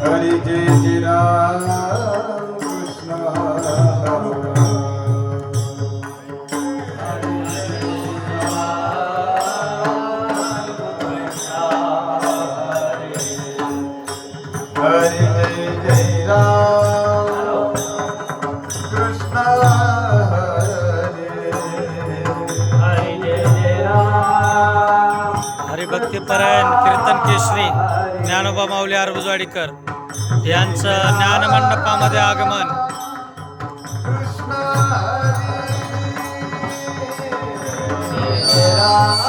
हरी जय जय राम कृष्ण हरी जय जय राम कृष्ण हरिभक्तीपरायण कीर्तन केशरी ज्ञानोबा माऊली अर्बुजवाडीकर यांचं ज्ञान मंडपामध्ये आगमन. कृष्ण हरी